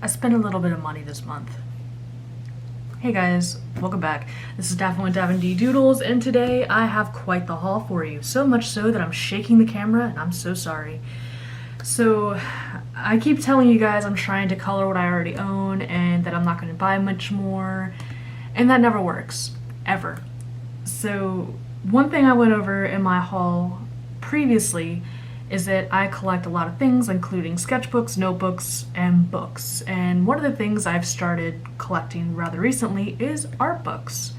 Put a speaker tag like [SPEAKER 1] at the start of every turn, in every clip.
[SPEAKER 1] I spent a little bit of money this month. Hey guys, welcome back. This is Daphne with Davin D Doodles, and today I have quite the haul for you. So much so that I'm shaking the camera, and I'm so sorry. So, I keep telling you guys I'm trying to color what I already own, and that I'm not going to buy much more, and that never works. Ever. So, one thing I went over in my haul previously is that I collect a lot of things, including sketchbooks, notebooks, and books. And one of the things I've started collecting rather recently is art books.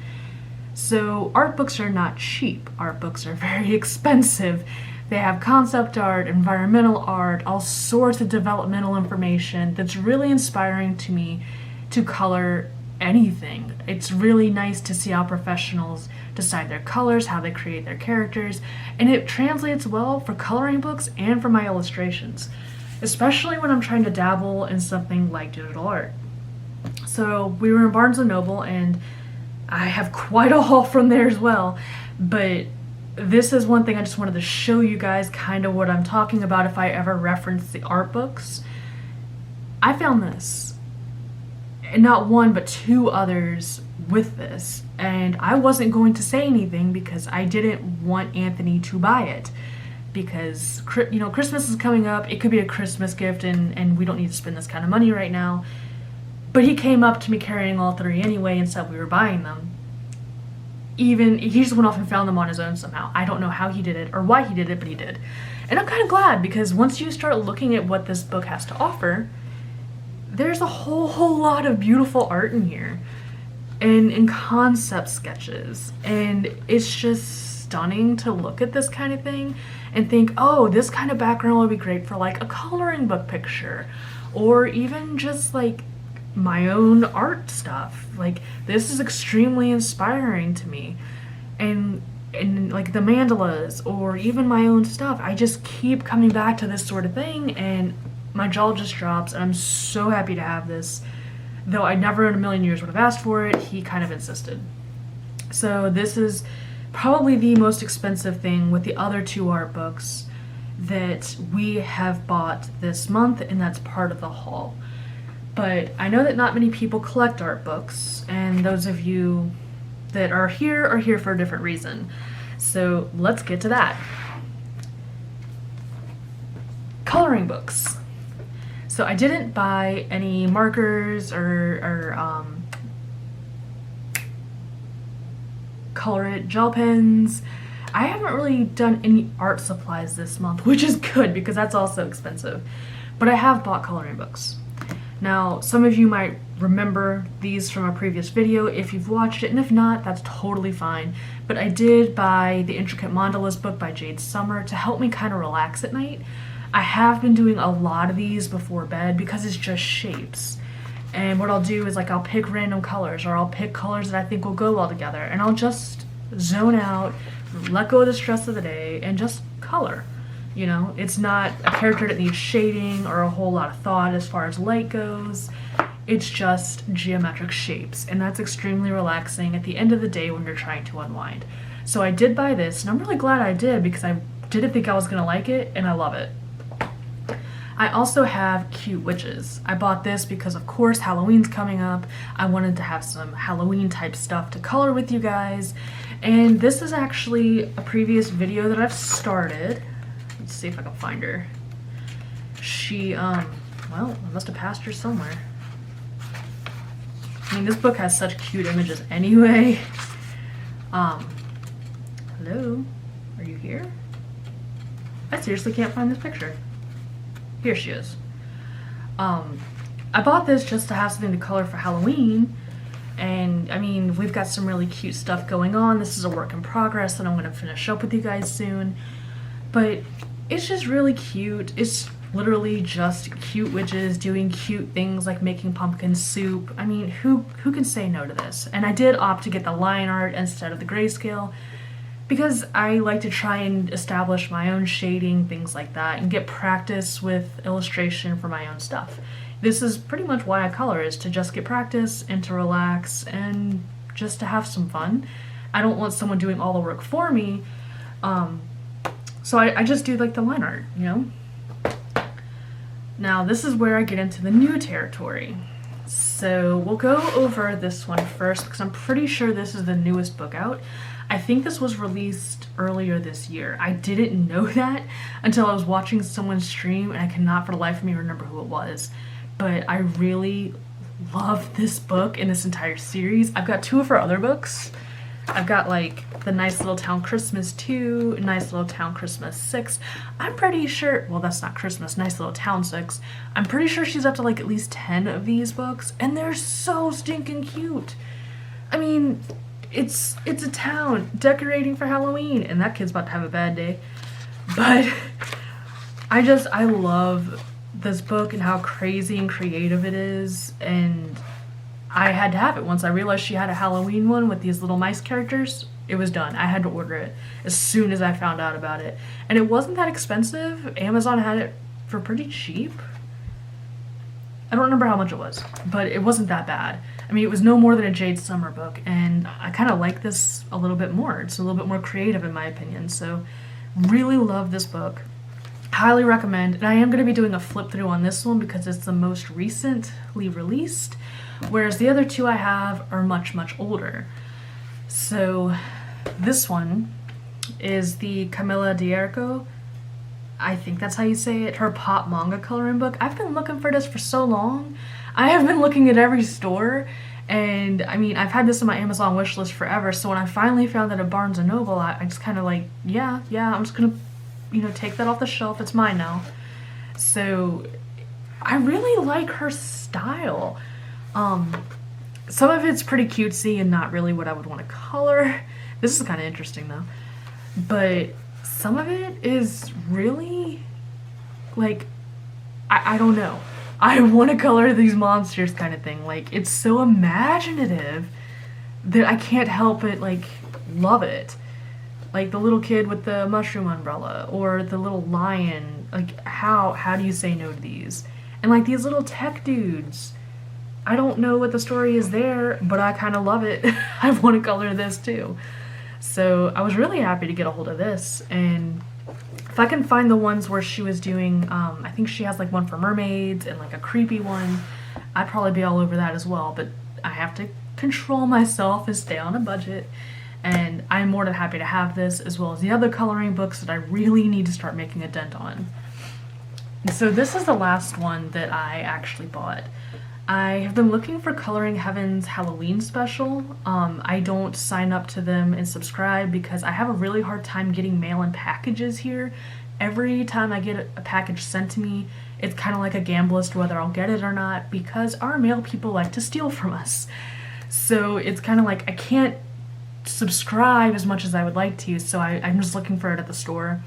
[SPEAKER 1] So art books are not cheap. Art books are very expensive. They have concept art, environmental art, all sorts of developmental information that's really inspiring to me to color anything. It's really nice to see how professionals decide their colors, how they create their characters, and it translates well for coloring books and for my illustrations, especially when I'm trying to dabble in something like digital art. So we were in Barnes & Noble, and I have quite a haul from there as well, but this is one thing I just wanted to show you guys kind of what I'm talking about if I ever reference the art books. I found this, and not one but two others with this, and I wasn't going to say anything because I didn't want Anthony to buy it, because Christmas is coming up. It could be a Christmas gift, and we don't need to spend this kind of money right now. But he came up to me carrying all three anyway and said we were buying them. Even he just went off and found them on his own somehow. I don't know how he did it or why he did it, but he did. And I'm kind of glad, because once you start looking at what this book has to offer, there's a whole lot of beautiful art in here, and in concept sketches, and it's just stunning to look at this kind of thing and think, oh, this kind of background would be great for like a coloring book picture, or even just like my own art stuff. Like, this is extremely inspiring to me, and like the mandalas or even my own stuff, I just keep coming back to this sort of thing, and my jaw just drops, and I'm so happy to have this. Though I never in a million years would have asked for it, he kind of insisted. So this is probably the most expensive thing with the other two art books that we have bought this month, and that's part of the haul. But I know that not many people collect art books, and those of you that are here for a different reason. So let's get to that. Coloring books. So I didn't buy any markers or color it gel pens. I haven't really done any art supplies this month, which is good because that's also expensive. But I have bought coloring books. Now, some of you might remember these from a previous video if you've watched it, and if not, that's totally fine. But I did buy the Intricate Mandalas book by Jade Summer to help me kind of relax at night. I have been doing a lot of these before bed because it's just shapes. And what I'll do is, like, I'll pick random colors, or I'll pick colors that I think will go well together, and I'll just zone out, let go of the stress of the day, and just color. You know, it's not a character that needs shading or a whole lot of thought as far as light goes. It's just geometric shapes, and that's extremely relaxing at the end of the day when you're trying to unwind. So I did buy this, and I'm really glad I did, because I didn't think I was going to like it, and I love it. I also have Cute Witches. I bought this because, of course, Halloween's coming up. I wanted to have some Halloween type stuff to color with you guys. And this is actually a previous video that I've started. Let's see if I can find her. She, well, I must have passed her somewhere. I mean, this book has such cute images anyway. Hello? Are you here? I seriously can't find this picture. Here she is. I bought this just to have something to color for Halloween, and I mean, we've got some really cute stuff going on. This is a work in progress that I'm going to finish up with you guys soon, but it's just really cute. It's literally just cute witches doing cute things like making pumpkin soup. I mean, who can say no to this? And I did opt to get the line art instead of the grayscale, because I like to try and establish my own shading, things like that, and get practice with illustration for my own stuff. This is pretty much why I color, is to just get practice and to relax and just to have some fun. I don't want someone doing all the work for me, so I just do like the line art, you know? Now this is where I get into the new territory. So we'll go over this one first because I'm pretty sure this is the newest book out. I think this was released earlier this year. I didn't know that until I was watching someone stream, and I cannot for the life of me remember who it was. But I really love this book and this entire series. I've got 2 of her other books. I've got like the Nice Little Town Christmas 2, Nice Little Town Christmas 6. I'm pretty sure, well, that's not Christmas, Nice Little Town 6. I'm pretty sure she's up to like at least 10 of these books, and they're so stinking cute. I mean, it's a town decorating for Halloween, and that kid's about to have a bad day. But I love this book and how crazy and creative it is, and I had to have it. Once I realized she had a Halloween one with these little mice characters, it was done. I had to order it as soon as I found out about it. And it wasn't that expensive. Amazon had it for pretty cheap. I don't remember how much it was, but it wasn't that bad. I mean, it was no more than a Jade Summer book, and I kind of like this a little bit more. It's a little bit more creative in my opinion, so really love this book. Highly recommend, and I am going to be doing a flip through on this one because it's the most recently released, whereas the other 2 I have are much, much older. So this one is the Camilla D'Erco, I think that's how you say it, her pop manga coloring book. I've been looking for this for so long. I have been looking at every store, and I mean, I've had this on my Amazon wish list forever, so when I finally found it at Barnes & Noble, I just kind of like, yeah, I'm just gonna, take that off the shelf. It's mine now. So I really like her style. Some of it's pretty cutesy and not really what I would want to color. This is kind of interesting though. But some of it is really, like, I don't know. I want to color these monsters kind of thing. Like, it's so imaginative that I can't help but, like, love it. Like the little kid with the mushroom umbrella, or the little lion. Like, how do you say no to these? And like these little tech dudes. I don't know what the story is there, but I kind of love it. I want to color this too. So I was really happy to get a hold of this, and if I can find the ones where she was doing, I think she has like one for mermaids and like a creepy one, I'd probably be all over that as well, but I have to control myself and stay on a budget, and I'm more than happy to have this as well as the other coloring books that I really need to start making a dent on. And so this is the last one that I actually bought. I have been looking for Coloring Heaven's Halloween special. I don't sign up to them and subscribe because I have a really hard time getting mail-in packages here. Every time I get a package sent to me, it's kind of like a gamble as to whether I'll get it or not because our mail people like to steal from us. So it's kind of like I can't subscribe as much as I would like to, so I'm just looking for it at the store.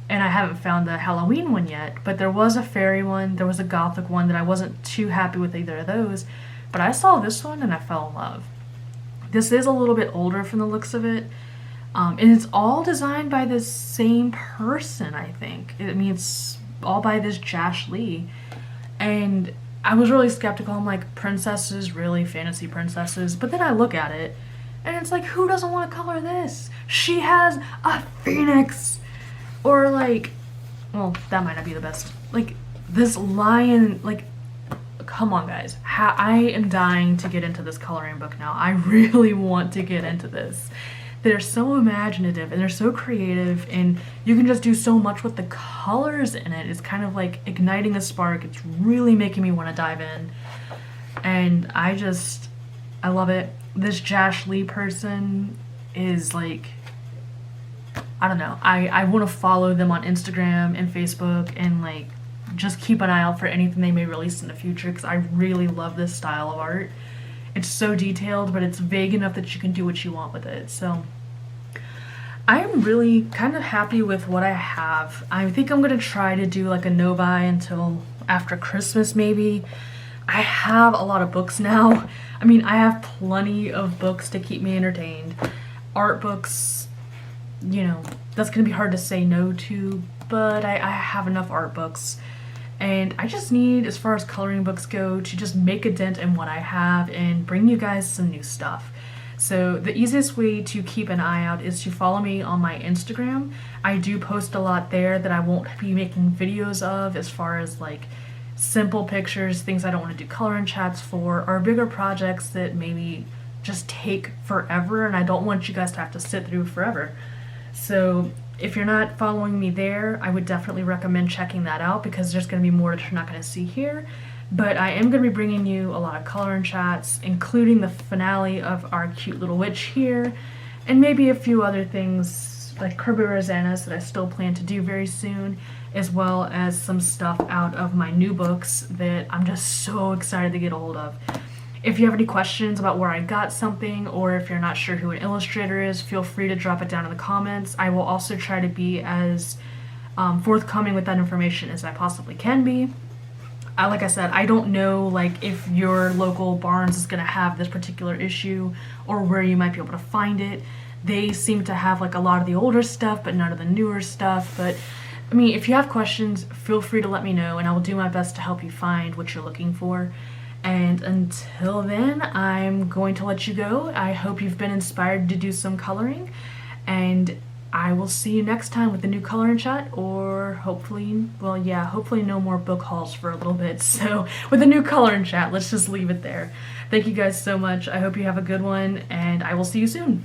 [SPEAKER 1] And I haven't found the Halloween one yet, but there was a fairy one, there was a gothic one that I wasn't too happy with either of those, but I saw this one and I fell in love. This is a little bit older from the looks of it, and it's all designed by the same person, I think. I mean, it's all by this Jash Lee, and I was really skeptical. I'm like, princesses, really? Fantasy princesses? But then I look at it, and it's like, who doesn't want to color this? She has a phoenix! Or like, well, that might not be the best. Like, this lion, like, come on guys. I am dying to get into this coloring book now. I really want to get into this. They're so imaginative and they're so creative, and you can just do so much with the colors in it. It's kind of like igniting a spark. It's really making me want to dive in. And I love it. This Jash Lee person is like, I don't know. I want to follow them on Instagram and Facebook and like just keep an eye out for anything they may release in the future because I really love this style of art. It's so detailed, but it's vague enough that you can do what you want with it. So I'm really kind of happy with what I have. I think I'm going to try to do like a no buy until after Christmas maybe. I have a lot of books now. I mean, I have plenty of books to keep me entertained. Art books, you know, that's gonna be hard to say no to, but I have enough art books, and I just need, as far as coloring books go, to just make a dent in what I have and bring you guys some new stuff. So the easiest way to keep an eye out is to follow me on my Instagram. I do post a lot there that I won't be making videos of, as far as like simple pictures, things I don't want to do color and chats for, or bigger projects that maybe just take forever and I don't want you guys to have to sit through forever. So if you're not following me there, I would definitely recommend checking that out because there's going to be more that you're not going to see here. But I am going to be bringing you a lot of color and chats, including the finale of our cute little witch here, and maybe a few other things like Kirby Rosanna's that I still plan to do very soon, as well as some stuff out of my new books that I'm just so excited to get a hold of. If you have any questions about where I got something, or if you're not sure who an illustrator is, feel free to drop it down in the comments. I will also try to be as forthcoming with that information as I possibly can be. Like I said, I don't know like if your local Barnes is going to have this particular issue or where you might be able to find it. They seem to have like a lot of the older stuff, but none of the newer stuff. But I mean, if you have questions, feel free to let me know and I will do my best to help you find what you're looking for. And until then, I'm going to let you go. I hope you've been inspired to do some coloring, and I will see you next time with a new color and chat, or hopefully, well, yeah, hopefully no more book hauls for a little bit. So with a new color and chat, let's just leave it there. Thank you guys so much. I hope you have a good one, and I will see you soon.